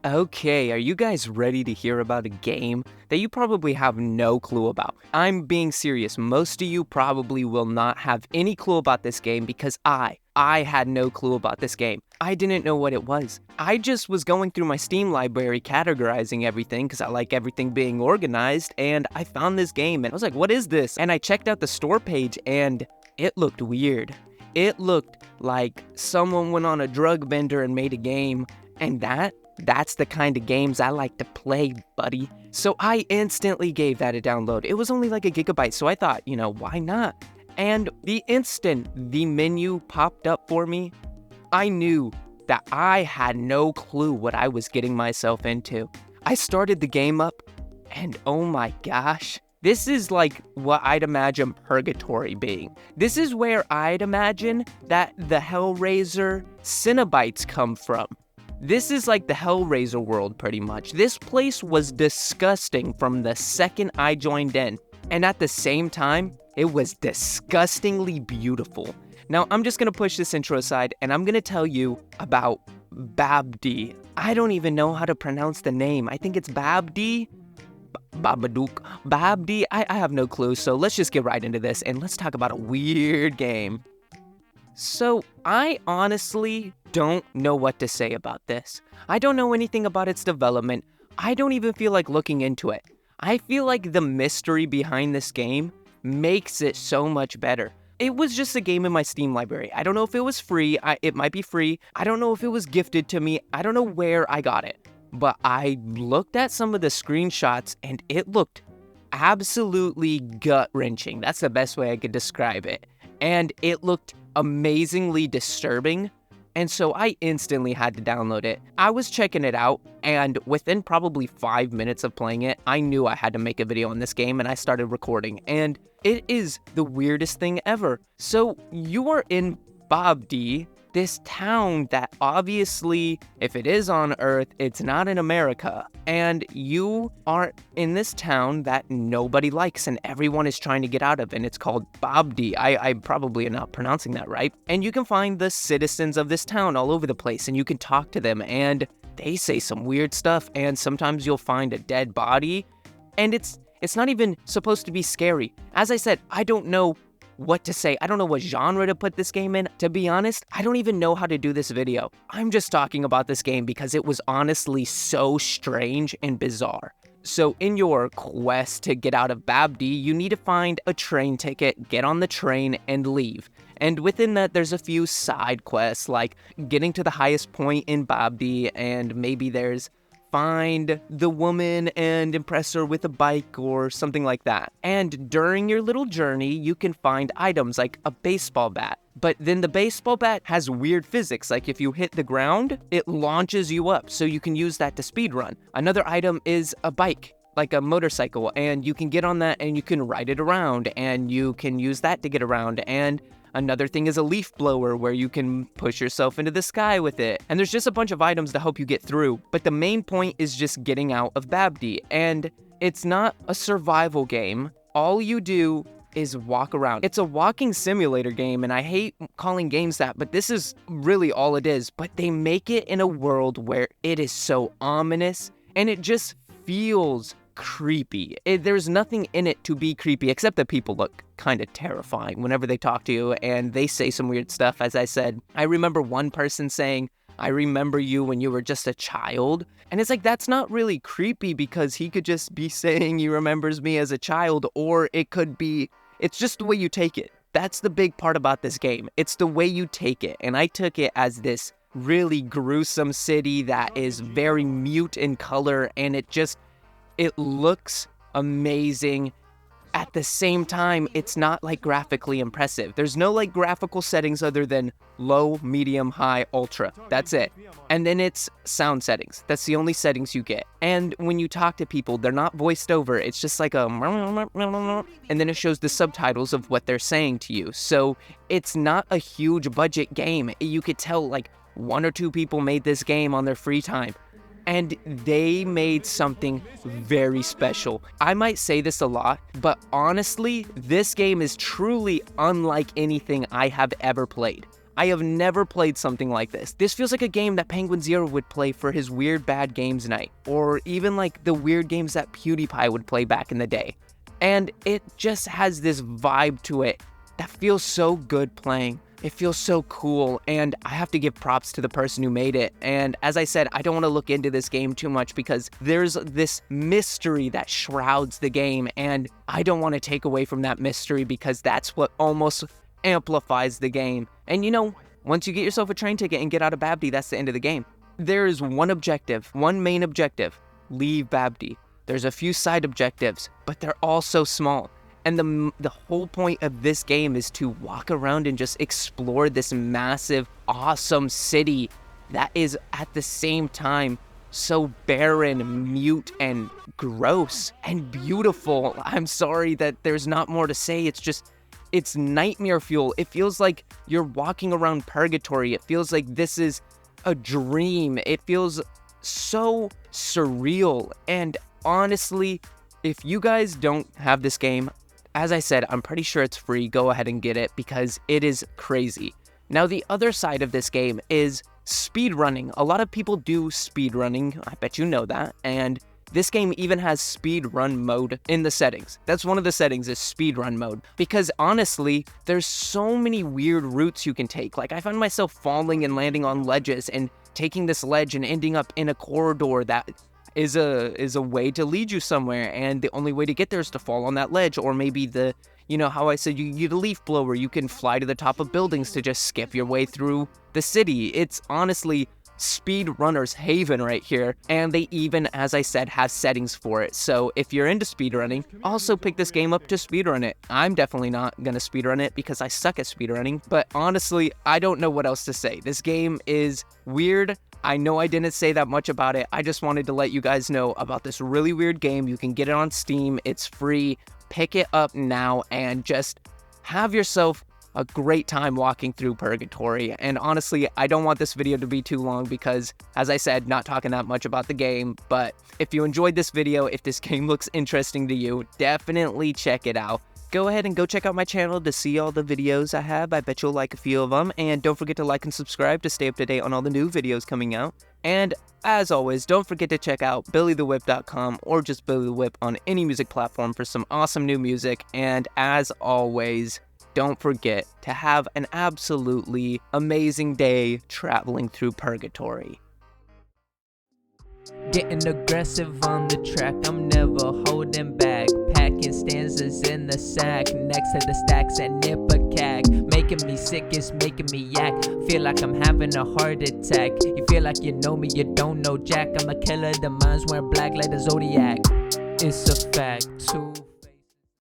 Okay, are you guys ready to hear about a game that you probably have no clue about? I'm being serious. Most of you probably will not have any clue about this game because I had no clue about this game. I didn't know what it was. I just was going through my Steam library categorizing everything because I like everything being organized, and I found this game and I was like, what is this? And I checked out the store page and it looked weird. It looked like someone went on a drug bender and made a game, and that's the kind of games I like to play, buddy. So I instantly gave that a download. It was only like a gigabyte, so I thought, why not? And the instant the menu popped up for me, I knew that I had no clue what I was getting myself into. I started the game up, and oh my gosh, this is like what I'd imagine purgatory being. This is where I'd imagine that the Hellraiser Cenobites come from. This is like the Hellraiser world, pretty much. This place was disgusting from the second I joined in. And at the same time, it was disgustingly beautiful. Now, I'm just gonna push this intro aside, and I'm gonna tell you about BABBDI. I don't even know how to pronounce the name. I think it's BABBDI? BABBDI? I have no clue, so let's just get right into this, and let's talk about a weird game. So, I honestly don't know what to say about this. I don't know anything about its development. I don't even feel like looking into it. I feel like the mystery behind this game makes it so much better. It was just a game in my Steam library. I don't know if it was free. It might be free. I don't know if it was gifted to me. I don't know where I got it. But I looked at some of the screenshots and it looked absolutely gut-wrenching. That's the best way I could describe it. And it looked amazingly disturbing, and so I instantly had to download it. I was checking it out, and within probably 5 minutes of playing it, I knew I had to make a video on this game, and I started recording, and it is the weirdest thing ever. So you are in BABBDI, this town that obviously, if it is on Earth, it's not in America. And you are in this town that nobody likes and everyone is trying to get out of, and it's called BABBDI. I probably am not pronouncing that right. And you can find the citizens of this town all over the place, and you can talk to them, and they say some weird stuff, and sometimes you'll find a dead body, and it's not even supposed to be scary. As I said, I don't know what to say. I don't know what genre to put this game in. To be honest, I don't even know how to do this video. I'm just talking about this game because it was honestly so strange and bizarre. So in your quest to get out of BABBDI, you need to find a train ticket, get on the train, and leave. And within that, there's a few side quests, like getting to the highest point in BABBDI, and maybe there's find the woman and impress her with a bike or something like that. And during your little journey, you can find items like a baseball bat. But then the baseball bat has weird physics, like if you hit the ground, it launches you up, so you can use that to speedrun. Another item is a bike, like a motorcycle, and you can get on that and you can ride it around, and you can use that to get around. And another thing is a leaf blower where you can push yourself into the sky with it. And there's just a bunch of items to help you get through. But the main point is just getting out of BABBDI. And it's not a survival game. All you do is walk around. It's a walking simulator game, and I hate calling games that, but this is really all it is. But they make it in a world where it is so ominous, and it just feels creepy. There's nothing in it to be creepy, except that people look kind of terrifying whenever they talk to you, and they say some weird stuff. As I said, I remember one person saying, "I remember you when you were just a child." And it's like, that's not really creepy because he could just be saying he remembers me as a child, or it could be, it's just the way you take it. That's the big part about this game. It's the way you take it. And I took it as this really gruesome city that is very mute in color, and it looks amazing. At the same time, it's not like graphically impressive. There's no like graphical settings other than low, medium, high, ultra. That's it. And then it's sound settings. That's the only settings you get. And when you talk to people, they're not voiced over. It's just like a and then it shows the subtitles of what they're saying to you. So it's not a huge budget game. You could tell like 1 or 2 people made this game on their free time. And they made something very special. I might say this a lot, but honestly, this game is truly unlike anything I have ever played. I have never played something like this. This feels like a game that Penguin Zero would play for his weird bad games night, or even like the weird games that PewDiePie would play back in the day. And it just has this vibe to it that feels so good playing. It feels so cool, and I have to give props to the person who made it. And as I said, I don't want to look into this game too much because there's this mystery that shrouds the game, and I don't want to take away from that mystery because that's what almost amplifies the game. And you know, once you get yourself a train ticket and get out of BABBDI, that's the end of the game. There is one objective, one main objective: leave BABBDI. There's a few side objectives, but they're all so small. And the whole point of this game is to walk around and just explore this massive, awesome city that is at the same time so barren, mute, and gross, and beautiful. I'm sorry that there's not more to say. It's nightmare fuel. It feels like you're walking around purgatory. It feels like this is a dream. It feels so surreal. And honestly, if you guys don't have this game, as I said, I'm pretty sure it's free. Go ahead and get it because it is crazy. Now, the other side of this game is speedrunning. A lot of people do speedrunning. I bet you know that. And this game even has speedrun mode in the settings. That's one of the settings, is speedrun mode. Because honestly, there's so many weird routes you can take. Like, I found myself falling and landing on ledges and taking this ledge and ending up in a corridor that is a way to lead you somewhere, and the only way to get there is to fall on that ledge. Or maybe you know how I said you get a leaf blower, you can fly to the top of buildings to just skip your way through the city. It's honestly speedrunner's haven right here, and they even, as I said, have settings for it. So if you're into speedrunning, also pick this game up to speedrun it. I'm definitely not gonna speedrun it because I suck at speedrunning, but honestly, I don't know what else to say. This game is weird. I know I didn't say that much about it. I just wanted to let you guys know about this really weird game. You can get it on Steam. It's free. Pick it up now and just have yourself a great time walking through purgatory. And honestly, I don't want this video to be too long because, as I said, not talking that much about the game. But if you enjoyed this video, if this game looks interesting to you, definitely check it out. Go ahead and go check out my channel to see all the videos I have. I bet you'll like a few of them. And don't forget to like and subscribe to stay up to date on all the new videos coming out. And as always, don't forget to check out BillyTheWhip.com or just Billy the Whip on any music platform for some awesome new music. And as always, don't forget to have an absolutely amazing day traveling through purgatory. Getting aggressive on the track, I'm never holding back. Packing stanzas in the sack, next to the stacks and nip a cack. Making me sick, it's making me yak. Feel like I'm having a heart attack. You feel like you know me, you don't know Jack. I'm a killer, the minds wearing black like the Zodiac. It's a fact.